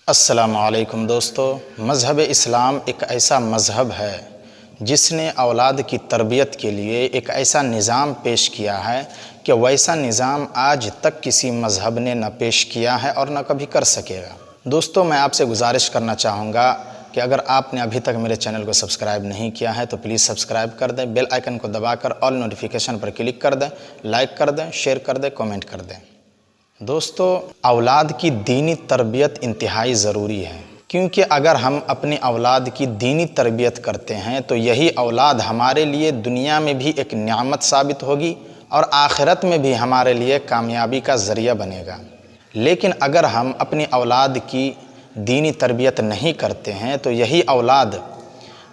السلام علیکم دوستو، مذہب اسلام ایک ایسا مذہب ہے جس نے اولاد کی تربیت کے لیے ایک ایسا نظام پیش کیا ہے کہ ویسا نظام آج تک کسی مذہب نے نہ پیش کیا ہے اور نہ کبھی کر سکے گا۔ دوستو، میں آپ سے گزارش کرنا چاہوں گا کہ اگر آپ نے ابھی تک میرے چینل کو سبسکرائب نہیں کیا ہے تو پلیز سبسکرائب کر دیں، بیل آئیکن کو دبا کر آل نوٹیفیکیشن پر کلک کر دیں، لائک کر دیں، شیئر کر دیں، کومنٹ کر دیں۔ دوستو، اولاد کی دینی تربیت انتہائی ضروری ہے، کیونکہ اگر ہم اپنی اولاد کی دینی تربیت کرتے ہیں تو یہی اولاد ہمارے لیے دنیا میں بھی ایک نعمت ثابت ہوگی اور آخرت میں بھی ہمارے لیے کامیابی کا ذریعہ بنے گا۔ لیکن اگر ہم اپنی اولاد کی دینی تربیت نہیں کرتے ہیں تو یہی اولاد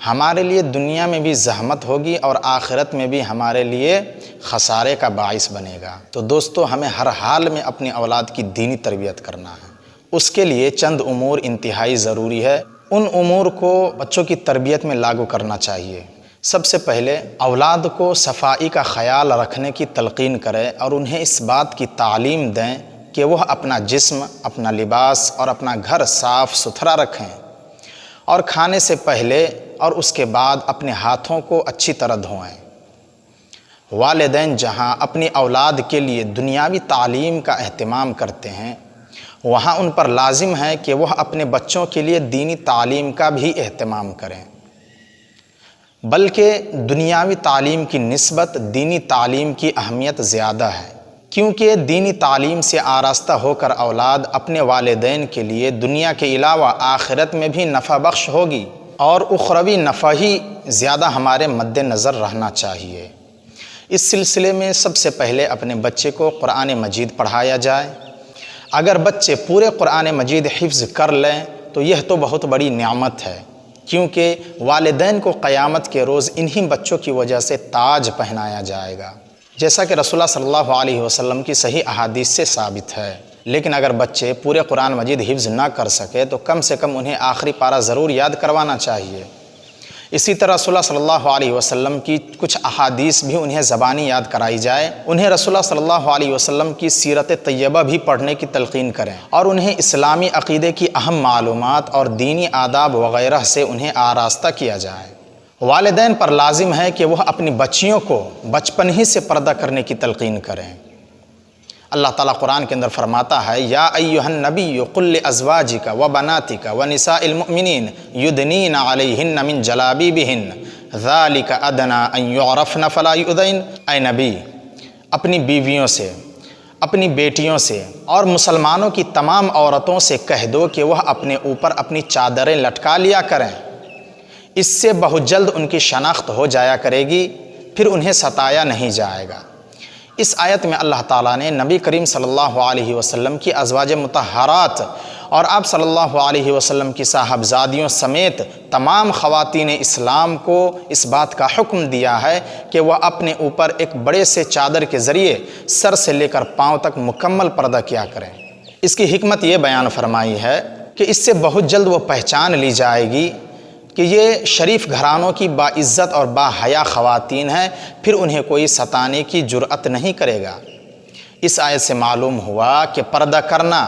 ہمارے لیے دنیا میں بھی زحمت ہوگی اور آخرت میں بھی ہمارے لیے خسارے کا باعث بنے گا۔ تو دوستو، ہمیں ہر حال میں اپنی اولاد کی دینی تربیت کرنا ہے۔ اس کے لیے چند امور انتہائی ضروری ہے، ان امور کو بچوں کی تربیت میں لاگو کرنا چاہیے۔ سب سے پہلے اولاد کو صفائی کا خیال رکھنے کی تلقین کریں اور انہیں اس بات کی تعلیم دیں کہ وہ اپنا جسم، اپنا لباس اور اپنا گھر صاف ستھرا رکھیں اور کھانے سے پہلے اور اس کے بعد اپنے ہاتھوں کو اچھی طرح دھوئیں۔ والدین جہاں اپنی اولاد کے لیے دنیاوی تعلیم کا اہتمام کرتے ہیں، وہاں ان پر لازم ہے کہ وہ اپنے بچوں کے لیے دینی تعلیم کا بھی اہتمام کریں، بلکہ دنیاوی تعلیم کی نسبت دینی تعلیم کی اہمیت زیادہ ہے، کیونکہ دینی تعلیم سے آراستہ ہو کر اولاد اپنے والدین کے لیے دنیا کے علاوہ آخرت میں بھی نفع بخش ہوگی اور اخروی نفع ہی زیادہ ہمارے مد نظر رہنا چاہیے۔ اس سلسلے میں سب سے پہلے اپنے بچے کو قرآن مجید پڑھایا جائے۔ اگر بچے پورے قرآن مجید حفظ کر لیں تو یہ تو بہت بڑی نعمت ہے، کیونکہ والدین کو قیامت کے روز انہی بچوں کی وجہ سے تاج پہنایا جائے گا، جیسا کہ رسول اللہ صلی اللہ علیہ وسلم کی صحیح احادیث سے ثابت ہے۔ لیکن اگر بچے پورے قرآن مجید حفظ نہ کر سکے تو کم سے کم انہیں آخری پارہ ضرور یاد کروانا چاہیے۔ اسی طرح رسول اللہ صلی اللہ علیہ وسلم کی کچھ احادیث بھی انہیں زبانی یاد کرائی جائے۔ انہیں رسول اللہ صلی اللہ علیہ وسلم کی سیرت طیبہ بھی پڑھنے کی تلقین کریں اور انہیں اسلامی عقیدے کی اہم معلومات اور دینی آداب وغیرہ سے انہیں آراستہ کیا جائے۔ والدین پر لازم ہے کہ وہ اپنی بچیوں کو بچپن ہی سے پردہ کرنے کی تلقین کریں۔ اللہ تعالیٰ قرآن کے اندر فرماتا ہے، یا ایھا النبی قل لازواجک وبناتک ونساء المؤمنین یدنین علیہن من جلابیبہن ذالک ادنی ان یعرفن فلا یؤذین۔ اے نبی، اپنی بیویوں سے، اپنی بیٹیوں سے اور مسلمانوں کی تمام عورتوں سے کہہ دو کہ وہ اپنے اوپر اپنی چادریں لٹکا لیا کریں، اس سے بہت جلد ان کی شناخت ہو جایا کرے گی، پھر انہیں ستایا نہیں جائے گا۔ اس آیت میں اللہ تعالیٰ نے نبی کریم صلی اللہ علیہ وسلم کی ازواج مطہرات اور آپ صلی اللہ علیہ وسلم کی صاحبزادیوں سمیت تمام خواتین اسلام کو اس بات کا حکم دیا ہے کہ وہ اپنے اوپر ایک بڑے سے چادر کے ذریعے سر سے لے کر پاؤں تک مکمل پردہ کیا کریں۔ اس کی حکمت یہ بیان فرمائی ہے کہ اس سے بہت جلد وہ پہچان لی جائے گی کہ یہ شریف گھرانوں کی باعزت اور باحیا خواتین ہیں، پھر انہیں کوئی ستانے کی جرأت نہیں کرے گا۔ اس آیت سے معلوم ہوا کہ پردہ کرنا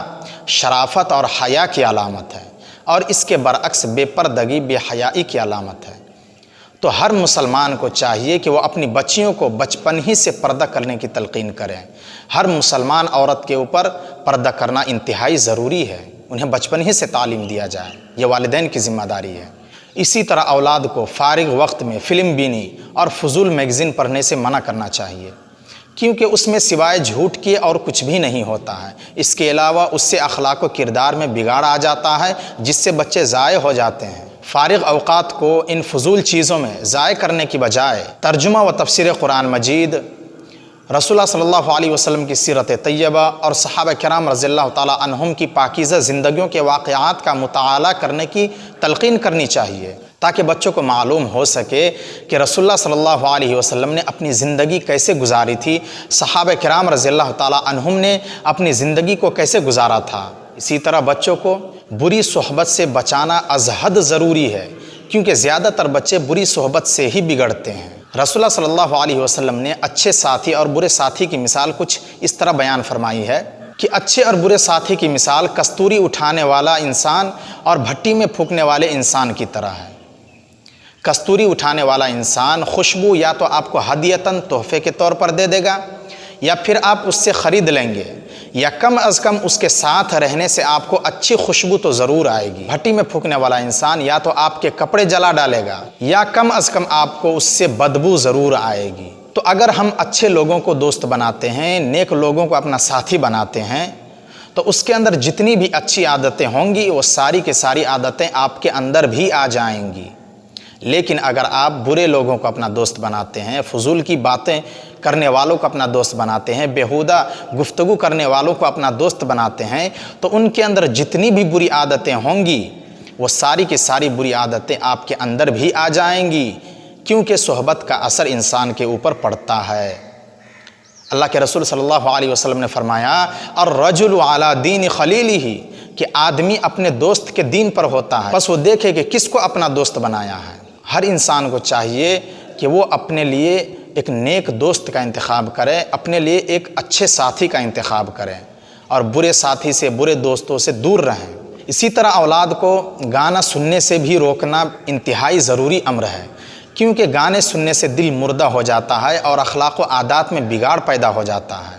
شرافت اور حیا کی علامت ہے اور اس کے برعکس بے پردگی بے حیائی کی علامت ہے۔ تو ہر مسلمان کو چاہیے کہ وہ اپنی بچیوں کو بچپن ہی سے پردہ کرنے کی تلقین کریں۔ ہر مسلمان عورت کے اوپر پردہ کرنا انتہائی ضروری ہے، انہیں بچپن ہی سے تعلیم دیا جائے، یہ والدین کی ذمہ داری ہے۔ اسی طرح اولاد کو فارغ وقت میں فلم بینی اور فضول میگزین پڑھنے سے منع کرنا چاہیے، کیونکہ اس میں سوائے جھوٹ کیے اور کچھ بھی نہیں ہوتا ہے۔ اس کے علاوہ اس سے اخلاق و کردار میں بگاڑ آ جاتا ہے، جس سے بچے ضائع ہو جاتے ہیں۔ فارغ اوقات کو ان فضول چیزوں میں ضائع کرنے کی بجائے ترجمہ و تفسیر قرآن مجید، رسول اللہ صلی اللہ علیہ وسلم کی سیرت طیبہ اور صحابہ کرام رضی اللہ تعالیٰ عنہم کی پاکیزہ زندگیوں کے واقعات کا مطالعہ کرنے کی تلقین کرنی چاہیے، تاکہ بچوں کو معلوم ہو سکے کہ رسول اللہ صلی اللہ علیہ وسلم نے اپنی زندگی کیسے گزاری تھی، صحابہ کرام رضی اللہ تعالیٰ عنہم نے اپنی زندگی کو کیسے گزارا تھا۔ اسی طرح بچوں کو بری صحبت سے بچانا از حد ضروری ہے، کیونکہ زیادہ تر بچے بری صحبت سے ہی بگڑتے ہیں۔ رسول اللہ صلی اللہ علیہ وسلم نے اچھے ساتھی اور برے ساتھی کی مثال کچھ اس طرح بیان فرمائی ہے، کہ اچھے اور برے ساتھی کی مثال کستوری اٹھانے والا انسان اور بھٹی میں پھونکنے والے انسان کی طرح ہے۔ کستوری اٹھانے والا انسان خوشبو یا تو آپ کو ہدیتاً تحفے کے طور پر دے دے گا، یا پھر آپ اس سے خرید لیں گے، یا کم از کم اس کے ساتھ رہنے سے آپ کو اچھی خوشبو تو ضرور آئے گی۔ بھٹی میں پھونکنے والا انسان یا تو آپ کے کپڑے جلا ڈالے گا، یا کم از کم آپ کو اس سے بدبو ضرور آئے گی۔ تو اگر ہم اچھے لوگوں کو دوست بناتے ہیں، نیک لوگوں کو اپنا ساتھی بناتے ہیں، تو اس کے اندر جتنی بھی اچھی عادتیں ہوں گی وہ ساری کی ساری عادتیں آپ کے اندر بھی آ جائیں گی۔ لیکن اگر آپ برے لوگوں کو اپنا دوست بناتے ہیں، فضول کی باتیں کرنے والوں کو اپنا دوست بناتے ہیں، بیہودہ گفتگو کرنے والوں کو اپنا دوست بناتے ہیں، تو ان کے اندر جتنی بھی بری عادتیں ہوں گی وہ ساری کی ساری بری عادتیں آپ کے اندر بھی آ جائیں گی، کیونکہ صحبت کا اثر انسان کے اوپر پڑتا ہے۔ اللہ کے رسول صلی اللہ علیہ وسلم نے فرمایا الرجل علی دین خلیلہ، کہ آدمی اپنے دوست کے دین پر ہوتا ہے، بس وہ دیکھے کہ کس کو اپنا دوست بنایا ہے۔ ہر انسان کو چاہیے کہ وہ اپنے لیے ایک نیک دوست کا انتخاب کرے، اپنے لیے ایک اچھے ساتھی کا انتخاب کرے، اور برے ساتھی سے، برے دوستوں سے دور رہیں۔ اسی طرح اولاد کو گانا سننے سے بھی روکنا انتہائی ضروری امر ہے، کیونکہ گانے سننے سے دل مردہ ہو جاتا ہے اور اخلاق و عادات میں بگاڑ پیدا ہو جاتا ہے۔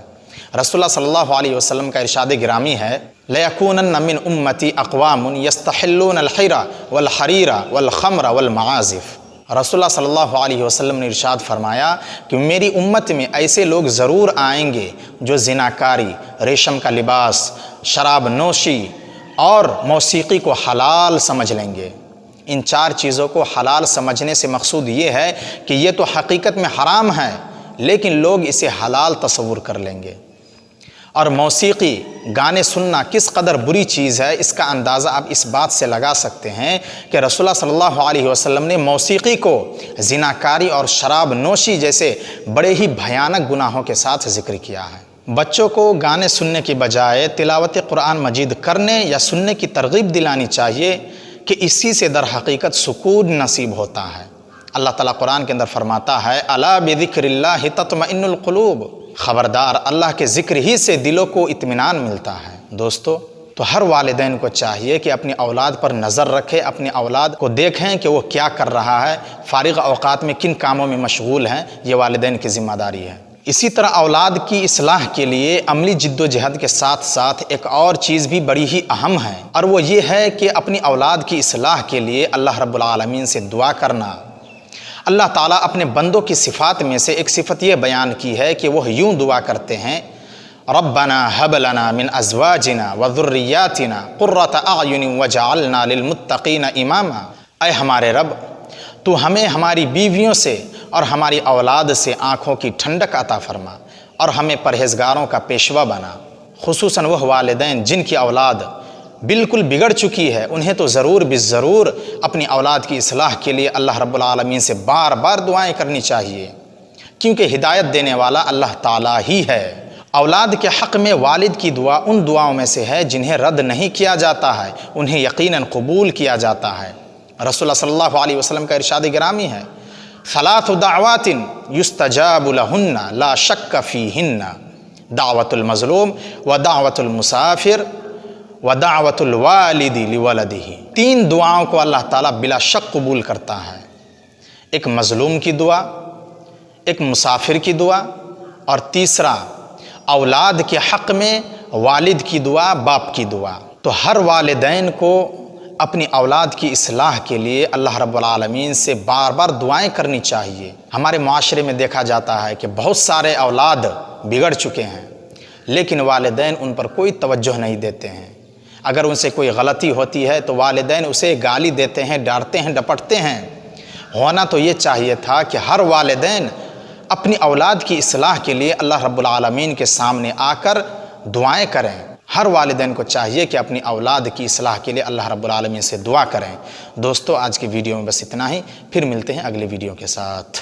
رسول اللہ صلی اللہ علیہ وسلم کا ارشاد گرامی ہے لَيَكُونَنَّ مِنْ أُمَّتِي أَقْوَامٌ يَسْتَحِلُّونَ الْحِرَ وَالْحَرِيرَ وَالْخَمْرَ وَالْمَعَازِفَ۔ رسول اللہ صلی اللہ علیہ وسلم نے ارشاد فرمایا کہ میری امت میں ایسے لوگ ضرور آئیں گے جو زناکاری، ریشم کا لباس، شراب نوشی اور موسیقی کو حلال سمجھ لیں گے۔ ان چار چیزوں کو حلال سمجھنے سے مقصود یہ ہے کہ یہ تو حقیقت میں حرام ہے، لیکن لوگ اسے حلال تصور کر لیں گے۔ اور موسیقی، گانے سننا کس قدر بری چیز ہے، اس کا اندازہ آپ اس بات سے لگا سکتے ہیں کہ رسول اللہ صلی اللہ علیہ وسلم نے موسیقی کو زناکاری اور شراب نوشی جیسے بڑے ہی بھیانک گناہوں کے ساتھ ذکر کیا ہے۔ بچوں کو گانے سننے کی بجائے تلاوت قرآن مجید کرنے یا سننے کی ترغیب دلانی چاہیے کہ اسی سے در حقیقت سکون نصیب ہوتا ہے۔ اللہ تعالیٰ قرآن کے اندر فرماتا ہے الا بذکر اللہ تطمئن القلوب، خبردار اللہ کے ذکر ہی سے دلوں کو اطمینان ملتا ہے۔ دوستو، تو ہر والدین کو چاہیے کہ اپنی اولاد پر نظر رکھے، اپنی اولاد کو دیکھیں کہ وہ کیا کر رہا ہے، فارغ اوقات میں کن کاموں میں مشغول ہیں، یہ والدین کی ذمہ داری ہے۔ اسی طرح اولاد کی اصلاح کے لیے عملی جد و جہد کے ساتھ ساتھ ایک اور چیز بھی بڑی ہی اہم ہے، اور وہ یہ ہے کہ اپنی اولاد کی اصلاح کے لیے اللہ رب العالمین سے دعا کرنا۔ اللہ تعالیٰ اپنے بندوں کی صفات میں سے ایک صفت یہ بیان کی ہے کہ وہ یوں دعا کرتے ہیں ربنا هب لنا من ازواجنا وذریاتنا قرۃ اعین واجعلنا للمتقین اماما۔ اے ہمارے رب، تو ہمیں ہماری بیویوں سے اور ہماری اولاد سے آنکھوں کی ٹھنڈک عطا فرما اور ہمیں پرہیزگاروں کا پیشوا بنا۔ خصوصاً وہ والدین جن کی اولاد بالکل بگڑ چکی ہے، انہیں تو ضرور بالضرور اپنی اولاد کی اصلاح کے لیے اللہ رب العالمین سے بار بار دعائیں کرنی چاہیے، کیونکہ ہدایت دینے والا اللہ تعالیٰ ہی ہے۔ اولاد کے حق میں والد کی دعا ان دعاؤں میں سے ہے جنہیں رد نہیں کیا جاتا ہے، انہیں یقیناً قبول کیا جاتا ہے۔ رسول اللہ صلی اللہ علیہ وسلم کا ارشاد گرامی ہے ثلاث دعوات یستجاب لہن لا شک فیہن، دعوت المظلوم ودعوت المسافر ودعوت الوالد لولدہ۔ تین دعاؤں کو اللہ تعالیٰ بلا شک قبول کرتا ہے، ایک مظلوم کی دعا، ایک مسافر کی دعا، اور تیسرا اولاد کے حق میں والد کی دعا، باپ کی دعا۔ تو ہر والدین کو اپنی اولاد کی اصلاح کے لیے اللہ رب العالمین سے بار بار دعائیں کرنی چاہیے۔ ہمارے معاشرے میں دیکھا جاتا ہے کہ بہت سارے اولاد بگڑ چکے ہیں، لیکن والدین ان پر کوئی توجہ نہیں دیتے ہیں۔ اگر ان سے کوئی غلطی ہوتی ہے تو والدین اسے گالی دیتے ہیں، ڈانٹتے ہیں، ڈپٹتے ہیں۔ ہونا تو یہ چاہیے تھا کہ ہر والدین اپنی اولاد کی اصلاح کے لیے اللہ رب العالمین کے سامنے آ کر دعائیں کریں۔ ہر والدین کو چاہیے کہ اپنی اولاد کی اصلاح کے لیے اللہ رب العالمین سے دعا کریں۔ دوستو، آج کی ویڈیو میں بس اتنا ہی، پھر ملتے ہیں اگلی ویڈیو کے ساتھ۔